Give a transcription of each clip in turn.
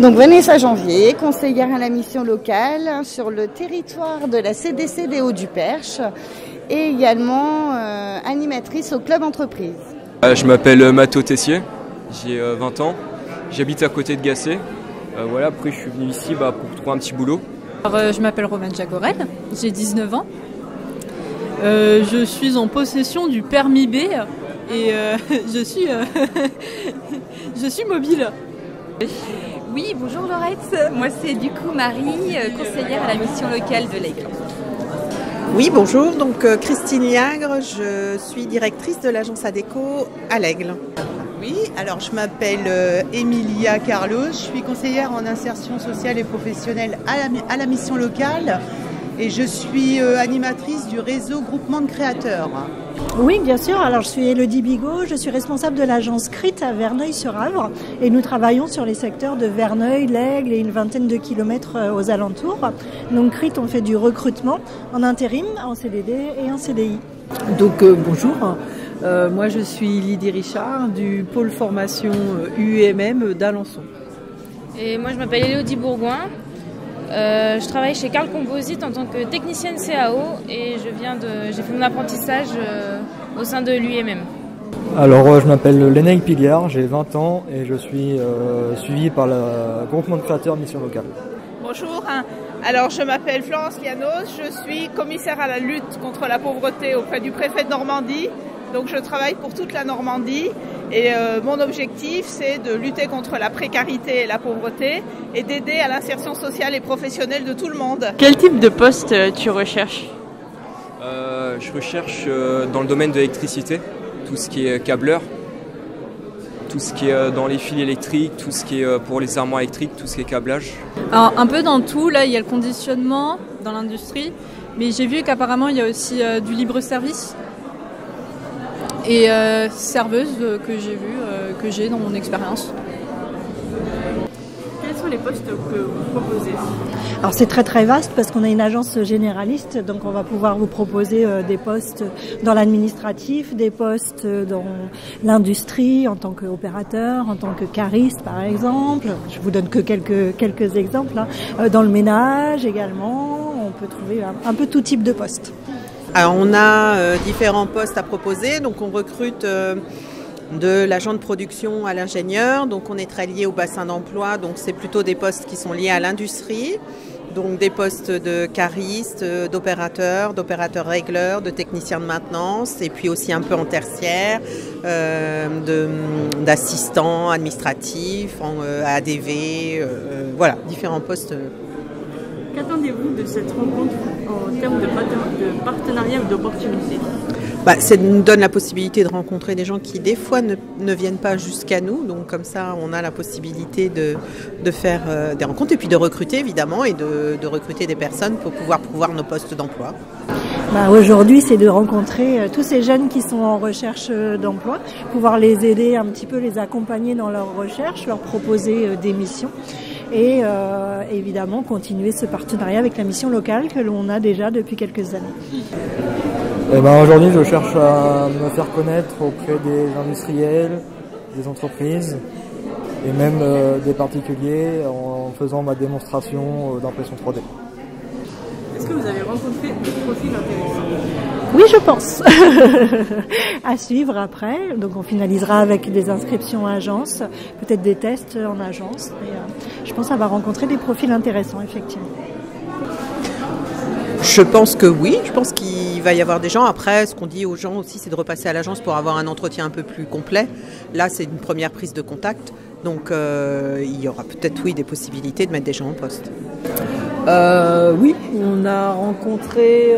Donc Vanessa Janvier, conseillère à la mission locale sur le territoire de la CDC des Hauts-du-Perche et également animatrice au club entreprise. Je m'appelle Mathieu Tessier, j'ai 20 ans, j'habite à côté de Gassé. Voilà, après je suis venu ici pour trouver un petit boulot. Alors, je m'appelle Romane Jagorel, j'ai 19 ans. Je suis en possession du permis B et je suis mobile. Oui, bonjour Laurette, moi c'est du coup Marie, conseillère à la mission locale de l'Aigle. Oui, bonjour, donc Christine Liagre, je suis directrice de l'agence ADECO à l'Aigle. Oui, alors je m'appelle Emilia Carlos, je suis conseillère en insertion sociale et professionnelle à la mission locale et je suis animatrice du réseau groupement de créateurs. Oui, bien sûr. Alors, je suis Élodie Bigot, je suis responsable de l'agence CRIT à Verneuil-sur-Avre et nous travaillons sur les secteurs de Verneuil, l'Aigle et une vingtaine de kilomètres aux alentours. Donc, CRIT, on fait du recrutement en intérim, en CDD et en CDI. Donc, bonjour. Moi, je suis Lydie Richard du pôle formation UEMM d'Alençon. Et moi, je m'appelle Élodie Bourgoin. Je travaille chez Carl Composite en tant que technicienne CAO et j'ai fait mon apprentissage au sein de l'UMM. Alors je m'appelle Lénaïque Piliard, j'ai 20 ans et je suis suivi par le groupement de créateurs mission locale. Bonjour, alors je m'appelle Florence Lianos, je suis commissaire à la lutte contre la pauvreté auprès du préfet de Normandie. Donc je travaille pour toute la Normandie et mon objectif c'est de lutter contre la précarité et la pauvreté et d'aider à l'insertion sociale et professionnelle de tout le monde. Quel type de poste tu recherches ? Je recherche dans le domaine de l'électricité, tout ce qui est câbleur, tout ce qui est dans les fils électriques, tout ce qui est pour les armoires électriques, tout ce qui est câblage. Alors, un peu dans tout, là il y a le conditionnement dans l'industrie, mais j'ai vu qu'apparemment il y a aussi du libre service. Et serveuse que j'ai dans mon expérience. Quels sont les postes que vous proposez ? Alors c'est très très vaste parce qu'on a une agence généraliste, donc on va pouvoir vous proposer des postes dans l'administratif, des postes dans l'industrie en tant qu'opérateur, en tant que cariste par exemple. Je vous donne que quelques exemples. Dans le ménage également, on peut trouver un peu tout type de postes. Alors on a différents postes à proposer, donc on recrute de l'agent de production à l'ingénieur, donc on est très lié au bassin d'emploi, donc c'est plutôt des postes qui sont liés à l'industrie, donc des postes de caristes, d'opérateurs régleurs, de techniciens de maintenance, et puis aussi un peu en tertiaire, d'assistants administratifs, ADV, voilà, différents postes. Qu'attendez-vous de cette rencontre en termes de partenariat ou d'opportunités ? Ça nous donne la possibilité de rencontrer des gens qui des fois ne viennent pas jusqu'à nous, donc comme ça on a la possibilité de faire des rencontres et puis de recruter évidemment et de recruter des personnes pour pouvoir pourvoir nos postes d'emploi. Aujourd'hui, c'est de rencontrer tous ces jeunes qui sont en recherche d'emploi, pouvoir les aider un petit peu, les accompagner dans leur recherche, leur proposer des missions. Et évidemment continuer ce partenariat avec la mission locale que l'on a déjà depuis quelques années. Aujourd'hui, je cherche à me faire connaître auprès des industriels, des entreprises et même des particuliers en faisant ma démonstration d'impression 3D. Est-ce que vous avez rencontré des profils intéressants ? Oui, je pense. À suivre après. Donc on finalisera avec des inscriptions à agence, peut-être des tests en agence. Et, je pense avoir rencontré des profils intéressants, effectivement. Je pense que oui, je pense qu'il va y avoir des gens. Après, ce qu'on dit aux gens aussi, c'est de repasser à l'agence pour avoir un entretien un peu plus complet. Là, c'est une première prise de contact. Donc il y aura peut-être, oui, des possibilités de mettre des gens en poste. Oui, on a rencontré,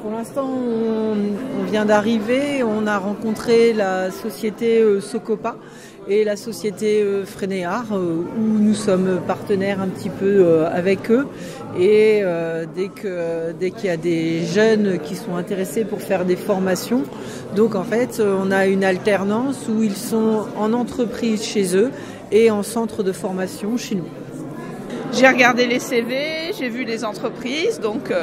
pour l'instant on vient d'arriver, on a rencontré la société Socopa et la société Frénéard où nous sommes partenaires un petit peu avec eux et dès qu'il y a des jeunes qui sont intéressés pour faire des formations, donc en fait on a une alternance où ils sont en entreprise chez eux et en centre de formation chez nous. J'ai regardé les CV, j'ai vu les entreprises, donc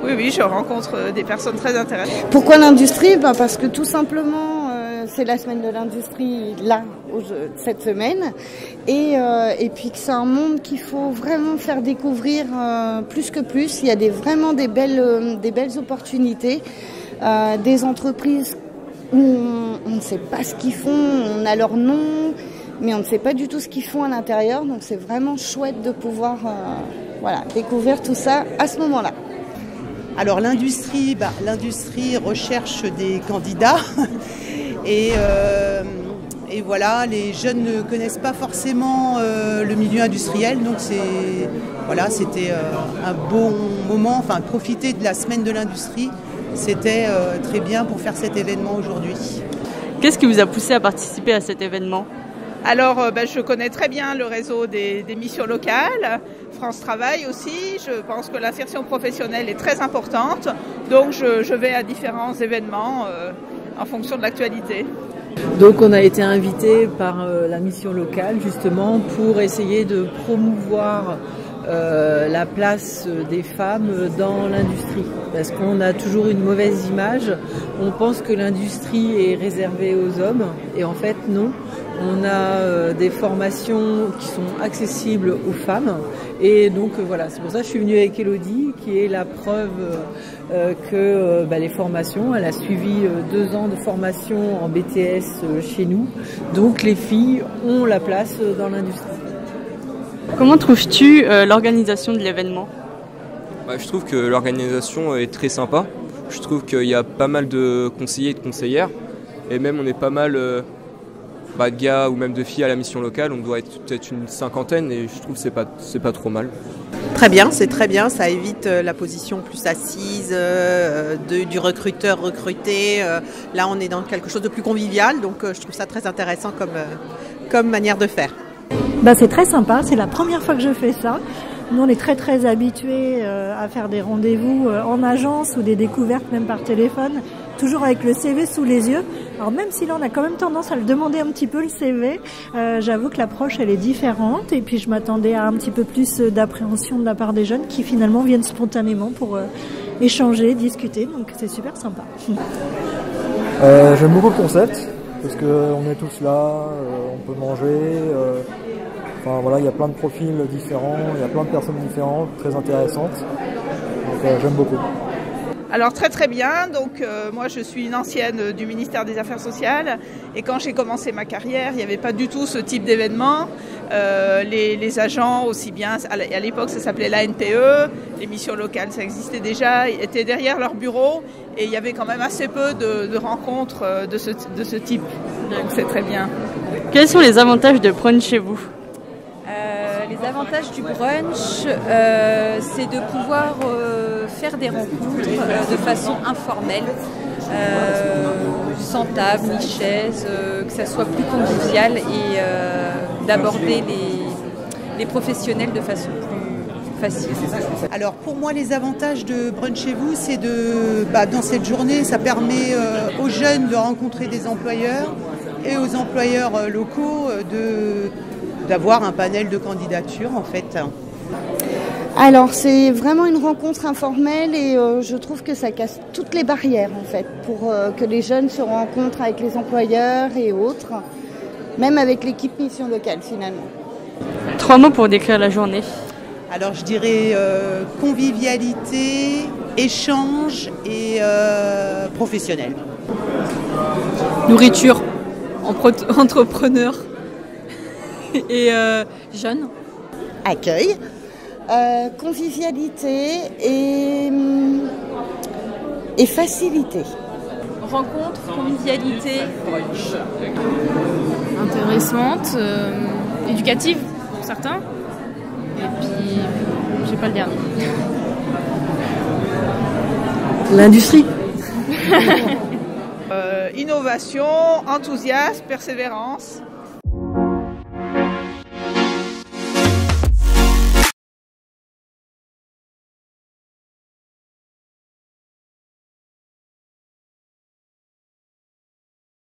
oui, je rencontre des personnes très intéressantes. Pourquoi l'industrie ? Parce que tout simplement, c'est la semaine de l'industrie là, cette semaine, et puis que c'est un monde qu'il faut vraiment faire découvrir plus que plus. Il y a vraiment des belles opportunités, des entreprises où on ne sait pas ce qu'ils font, on a leur nom, mais on ne sait pas du tout ce qu'ils font à l'intérieur, donc c'est vraiment chouette de pouvoir découvrir tout ça à ce moment-là. Alors l'industrie recherche des candidats et voilà, les jeunes ne connaissent pas forcément le milieu industriel, donc c'était un bon moment, profiter de la semaine de l'industrie, c'était très bien pour faire cet événement aujourd'hui. Qu'est-ce qui vous a poussé à participer à cet événement ? Alors, je connais très bien le réseau des missions locales, France Travail aussi. Je pense que l'insertion professionnelle est très importante. Donc, je vais à différents événements en fonction de l'actualité. Donc, on a été invité par la mission locale, justement, pour essayer de promouvoir la place des femmes dans l'industrie. Parce qu'on a toujours une mauvaise image. On pense que l'industrie est réservée aux hommes. Et en fait, non. On a des formations qui sont accessibles aux femmes. Et donc voilà, c'est pour ça que je suis venue avec Elodie, qui est la preuve que les formations, elle a suivi 2 ans de formation en BTS chez nous. Donc les filles ont la place dans l'industrie. Comment trouves-tu l'organisation de l'événement ? Je trouve que l'organisation est très sympa. Je trouve qu'il y a pas mal de conseillers et de conseillères. Et même on est pas mal de gars ou même de filles à la mission locale. On doit être peut-être une 50aine et je trouve que c'est pas trop mal. Très bien, c'est très bien. Ça évite la position plus assise du recruteur recruté. Là, on est dans quelque chose de plus convivial. Donc je trouve ça très intéressant comme manière de faire. C'est très sympa, c'est la première fois que je fais ça. Nous, on est très habitués à faire des rendez-vous en agence ou des découvertes même par téléphone, toujours avec le CV sous les yeux. Alors même si là, on a quand même tendance à le demander un petit peu, le CV, j'avoue que l'approche, elle est différente. Et puis, je m'attendais à un petit peu plus d'appréhension de la part des jeunes qui finalement viennent spontanément pour échanger, discuter. Donc, c'est super sympa. J'aime beaucoup le concept, parce qu'on est tous là, on peut manger... il y a plein de profils différents, il y a plein de personnes différentes, très intéressantes. Donc j'aime beaucoup. Alors très bien, donc moi je suis une ancienne du ministère des Affaires sociales et quand j'ai commencé ma carrière, il n'y avait pas du tout ce type d'événement. Les agents aussi bien, à l'époque ça s'appelait l'ANPE, les missions locales ça existait déjà, ils étaient derrière leur bureau et il y avait quand même assez peu de rencontres de ce type, donc c'est très bien. Quels sont les avantages de prendre chez vous ? Les avantages du brunch, c'est de pouvoir faire des rencontres de façon informelle, sans table ni chaise, que ça soit plus convivial et d'aborder les professionnels de façon plus facile. Alors pour moi, les avantages de brunch chez vous, c'est dans cette journée, ça permet aux jeunes de rencontrer des employeurs et aux employeurs locaux d'avoir un panel de candidatures en fait. Alors c'est vraiment une rencontre informelle et je trouve que ça casse toutes les barrières en fait pour que les jeunes se rencontrent avec les employeurs et autres, même avec l'équipe mission locale finalement. 3 mots pour décrire la journée. Alors je dirais convivialité, échange et professionnel. Nourriture, entrepreneur. Et jeunes. Accueil, convivialité et facilité. Rencontre, convivialité, intéressante, éducative pour certains. Et puis, je sais pas le dernier. L'industrie. Innovation, enthousiasme, persévérance.